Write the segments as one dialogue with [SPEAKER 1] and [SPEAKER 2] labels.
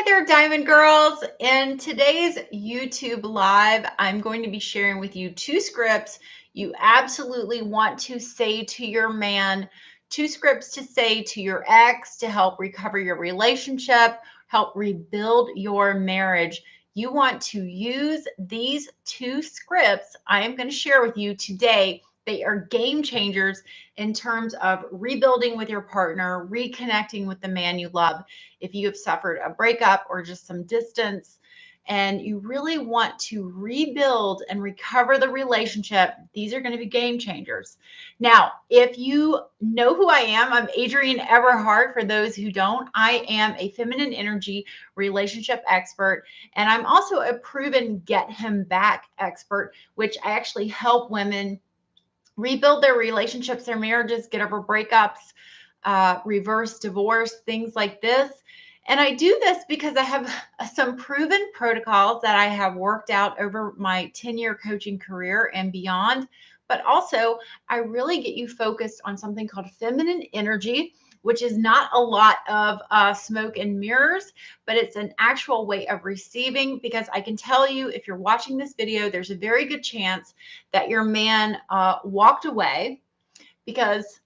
[SPEAKER 1] there, Diamond Girls. In today's YouTube Live, I'm going to be sharing with you 2 scripts you absolutely want to say to your man, 2 scripts to say to your ex to help recover your relationship, help rebuild your marriage. You want to use these 2 scripts I am going to share with you today. They are game changers in terms of rebuilding with your partner, reconnecting with the man you love. If you have suffered a breakup or just some distance and you really want to rebuild and recover the relationship, these are going to be game changers. Now, if you know who I am, I'm Adrienne Everheart. For those who don't, I am a feminine energy relationship expert, and I'm also a proven get him back expert, which I actually help women rebuild their relationships, their marriages, get over breakups, reverse divorce, things like this. And I do this because I have some proven protocols that I have worked out over my 10-year coaching career and beyond. But also, I really get you focused on something called feminine energy, which is not a lot of smoke and mirrors, but it's an actual way of receiving. Because I can tell you, if you're watching this video, there's a very good chance that your man walked away because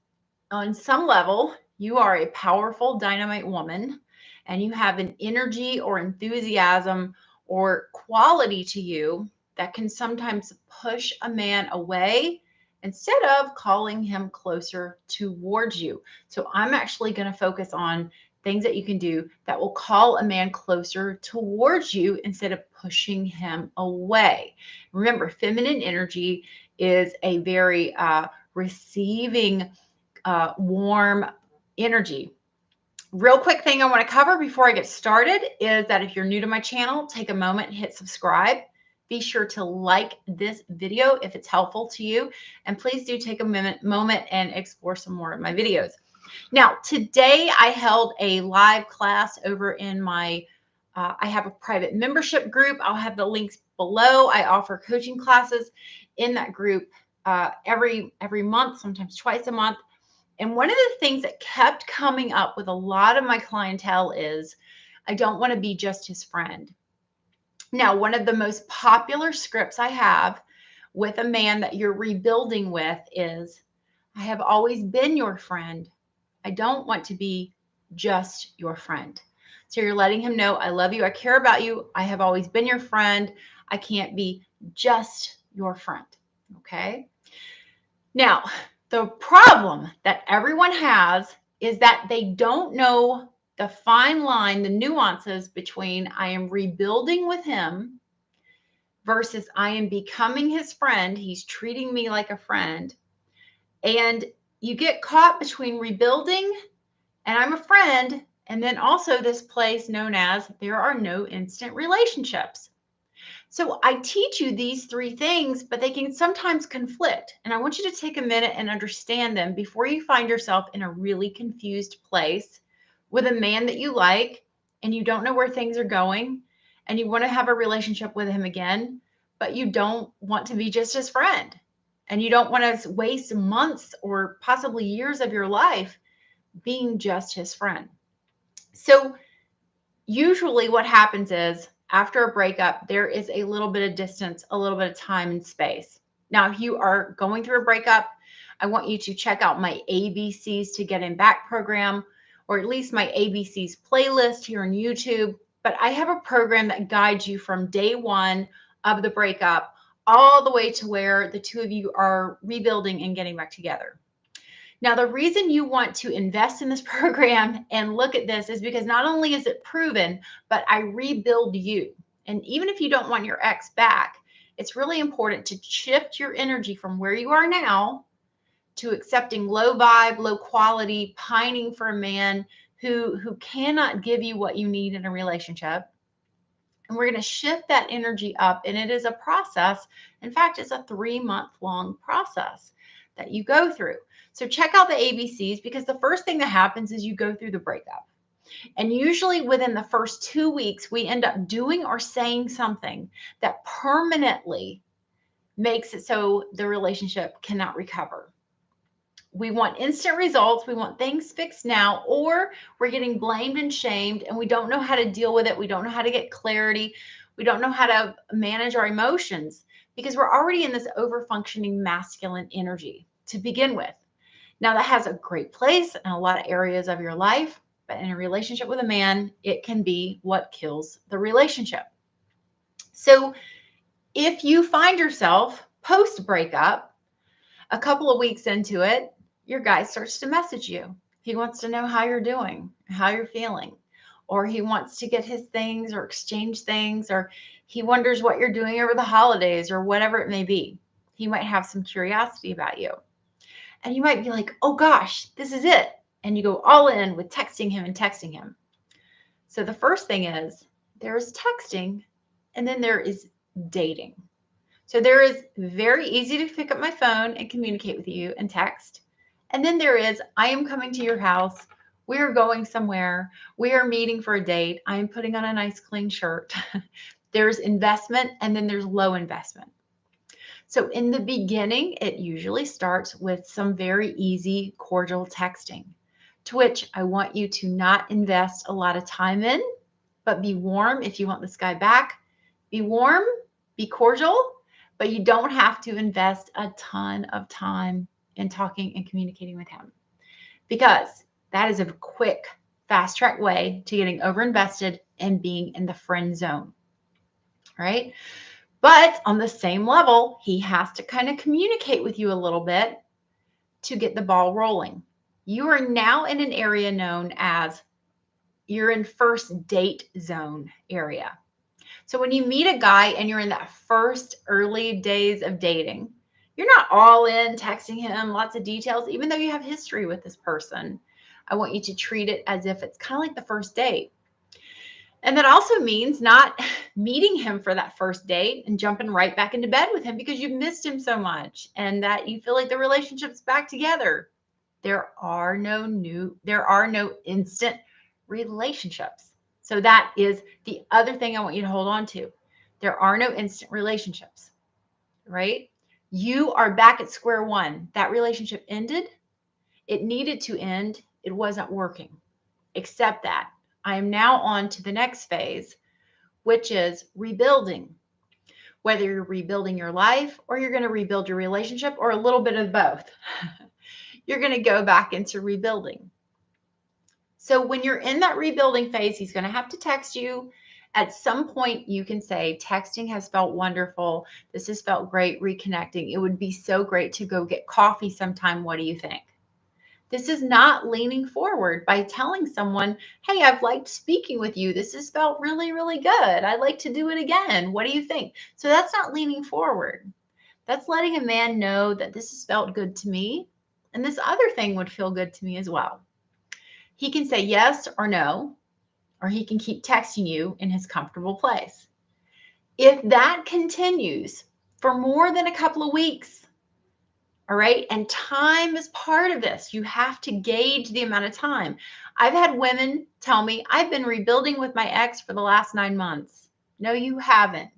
[SPEAKER 1] on some level, you are a powerful dynamite woman and you have an energy or enthusiasm or quality to you that can sometimes push a man away instead of calling him closer towards you. So I'm actually going to focus on things that you can do that will call a man closer towards you instead of pushing him away. Remember, feminine energy is a very receiving, warm energy. Real quick thing I want to cover before I get started is that if you're new to my channel, take a moment and hit subscribe. Be sure to like this video if it's helpful to you. And please do take a moment and explore some more of my videos. Now, today I held a live class over in my, I have a private membership group. I'll have the links below. I offer coaching classes in that group every month, sometimes twice a month. And one of the things that kept coming up with a lot of my clientele is, I don't want to be just his friend. Now, one of the most popular scripts I have with a man that you're rebuilding with is, I have always been your friend. I don't want to be just your friend. So you're letting him know, I love you. I care about you. I have always been your friend. I can't be just your friend. Okay. Now, the problem that everyone has is that they don't know the fine line, the nuances between I am rebuilding with him versus I am becoming his friend. He's treating me like a friend. And you get caught between rebuilding and I'm a friend, and then also this place known as there are no instant relationships. So I teach you these 3 things, but they can sometimes conflict. And I want you to take a minute and understand them before you find yourself in a really confused place with a man that you like and you don't know where things are going and you want to have a relationship with him again, but you don't want to be just his friend. And you don't want to waste months or possibly years of your life being just his friend. So usually what happens is, after a breakup, there is a little bit of distance, a little bit of time and space. Now, if you are going through a breakup, I want you to check out my ABCs to Get Him Back program, or at least my ABCs playlist here on YouTube. But I have a program that guides you from day one of the breakup all the way to where the 2 of you are rebuilding and getting back together. Now, the reason you want to invest in this program and look at this is because not only is it proven, but I rebuild you. And even if you don't want your ex back, it's really important to shift your energy from where you are now to accepting low vibe, low quality, pining for a man who cannot give you what you need in a relationship. And we're going to shift that energy up. And it is a process. In fact, it's a 3-month-long process that you go through. So check out the ABCs, because the first thing that happens is you go through the breakup. And usually within the first 2 weeks, we end up doing or saying something that permanently makes it so the relationship cannot recover. We want instant results. We want things fixed now, or we're getting blamed and shamed and we don't know how to deal with it. We don't know how to get clarity. We don't know how to manage our emotions because we're already in this over-functioning masculine energy to begin with. Now, that has a great place in a lot of areas of your life, but in a relationship with a man, it can be what kills the relationship. So if you find yourself post breakup, a couple of weeks into it, your guy starts to message you. He wants to know how you're doing, how you're feeling, or he wants to get his things or exchange things, or he wonders what you're doing over the holidays or whatever it may be. He might have some curiosity about you. And you might be like, oh gosh, this is it. And you go all in with texting him and texting him. So the first thing is there is texting and then there is dating. So there is very easy to pick up my phone and communicate with you and text. And then there is, I am coming to your house. We are going somewhere. We are meeting for a date. I am putting on a nice clean shirt. There's investment and then there's low investment. So in the beginning, it usually starts with some very easy, cordial texting, to which I want you to not invest a lot of time in, but be warm if you want this guy back. Be warm, be cordial, but you don't have to invest a ton of time in talking and communicating with him because that is a quick, fast track way to getting overinvested and being in the friend zone, right? But on the same level, he has to kind of communicate with you a little bit to get the ball rolling. You are now in an area known as you're in first date zone area. So when you meet a guy and you're in that first early days of dating, you're not all in texting him lots of details, even though you have history with this person. I want you to treat it as if it's kind of like the first date. And that also means not meeting him for that first date and jumping right back into bed with him because you've missed him so much and that you feel like the relationship's back together. There are no instant relationships. So that is the other thing I want you to hold on to. There are no instant relationships, right? You are back at square one. That relationship ended. It needed to end. It wasn't working. Accept that. I am now on to the next phase, which is rebuilding. Whether you're rebuilding your life or you're going to rebuild your relationship or a little bit of both, you're going to go back into rebuilding. So when you're in that rebuilding phase, he's going to have to text you. At some point, you can say, texting has felt wonderful. This has felt great reconnecting. It would be so great to go get coffee sometime. What do you think? This is not leaning forward by telling someone, hey, I've liked speaking with you. This has felt really, really good. I'd like to do it again. What do you think? So that's not leaning forward. That's letting a man know that this has felt good to me. And this other thing would feel good to me as well. He can say yes or no, or he can keep texting you in his comfortable place. If that continues for more than a couple of weeks, all right. And time is part of this. You have to gauge the amount of time. I've had women tell me, I've been rebuilding with my ex for the last 9 months. No, you haven't.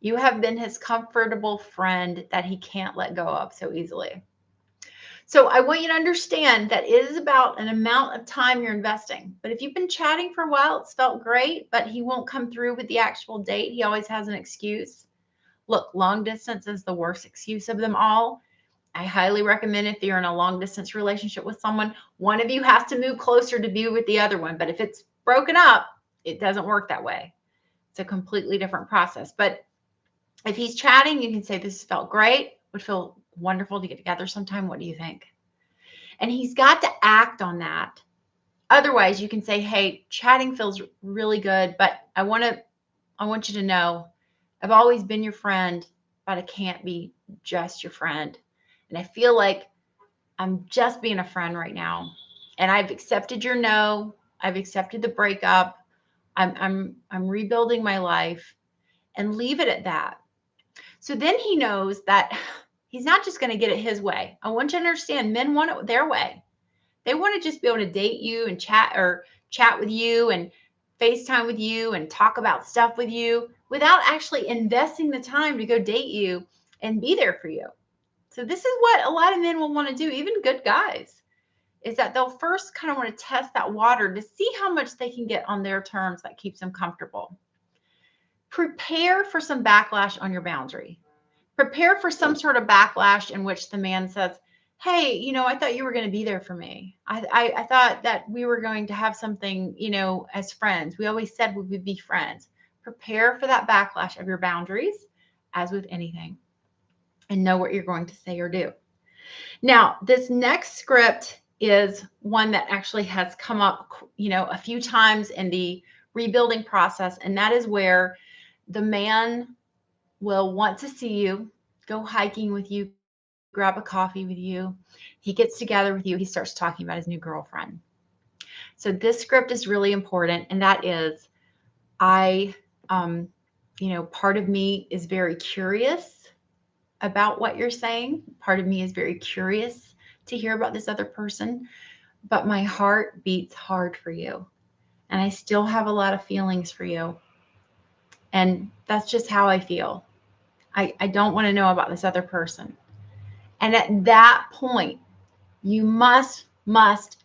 [SPEAKER 1] You have been his comfortable friend that he can't let go of so easily. So I want you to understand that it is about an amount of time you're investing. But if you've been chatting for a while, it's felt great, but he won't come through with the actual date. He always has an excuse. Look, long distance is the worst excuse of them all. I highly recommend if you're in a long distance relationship with someone, one of you has to move closer to be with the other one. But if it's broken up, it doesn't work that way. It's a completely different process. But if he's chatting, you can say, this felt great. Would feel wonderful to get together sometime. What do you think? And he's got to act on that. Otherwise, you can say, hey, chatting feels really good, but I want you to know I've always been your friend, but I can't be just your friend. And I feel like I'm just being a friend right now. And I've accepted your no. I've accepted the breakup. I'm rebuilding my life, and leave it at that. So then he knows that he's not just going to get it his way. I want you to understand, men want it their way. They want to just be able to date you and chat with you and FaceTime with you and talk about stuff with you without actually investing the time to go date you and be there for you. So this is what a lot of men will want to do, even good guys, is that they'll first kind of want to test that water to see how much they can get on their terms that keeps them comfortable. Prepare for some backlash on your boundary. Prepare for some sort of backlash in which the man says, hey, I thought you were going to be there for me. I thought that we were going to have something, as friends. We always said we would be friends. Prepare for that backlash of your boundaries, as with anything, and know what you're going to say or do. Now, this next script is one that actually has come up, a few times in the rebuilding process, and that is where the man will want to see you, go hiking with you, grab a coffee with you. He gets together with you. He starts talking about his new girlfriend. So this script is really important, and that is, part of me is very curious about what you're saying. Part of me is very curious to hear about this other person, but my heart beats hard for you, and I still have a lot of feelings for you. And that's just how I feel. I don't want to know about this other person. And at that point, you must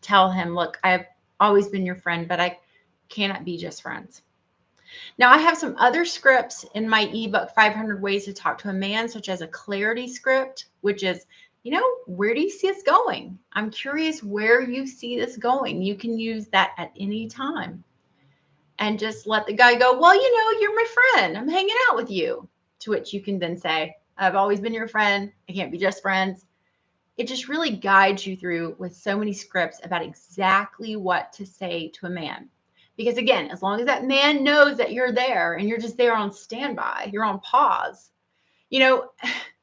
[SPEAKER 1] tell him, look, I've always been your friend, but I cannot be just friends. Now, I have some other scripts in my ebook, 500 Ways to Talk to a Man, such as a clarity script, which is, where do you see us going? I'm curious where you see this going. You can use that at any time. And just let the guy go, well, you're my friend. I'm hanging out with you. To which you can then say, I've always been your friend. I can't be just friends. It just really guides you through with so many scripts about exactly what to say to a man. Because again, as long as that man knows that you're there and you're just there on standby, you're on pause.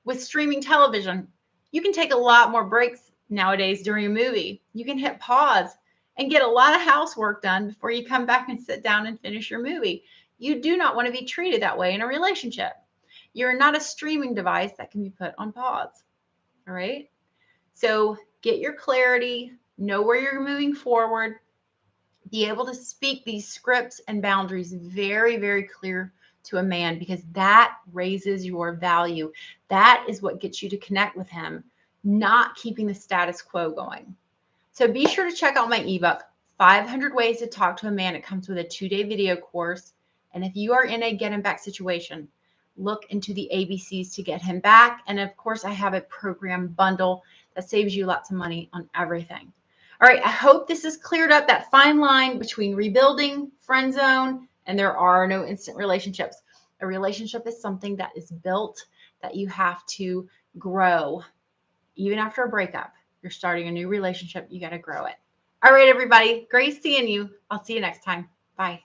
[SPEAKER 1] With streaming television, you can take a lot more breaks nowadays during a movie. You can hit pause and get a lot of housework done before you come back and sit down and finish your movie. You do not want to be treated that way in a relationship. You're not a streaming device that can be put on pause. All right. So get your clarity, know where you're moving forward, be able to speak these scripts and boundaries very, very clear to a man, because that raises your value. That is what gets you to connect with him, not keeping the status quo going. So be sure to check out my ebook, 500 Ways to Talk to a Man. It comes with a 2-day video course. And if you are in a get him back situation, look into the ABCs to get him back. And of course, I have a program bundle that saves you lots of money on everything. All right, I hope this has cleared up that fine line between rebuilding, friend zone, and there are no instant relationships. A relationship is something that is built, that you have to grow. Even after a breakup, you're starting a new relationship, you got to grow it. All right, everybody, great seeing you. I'll see you next time. Bye.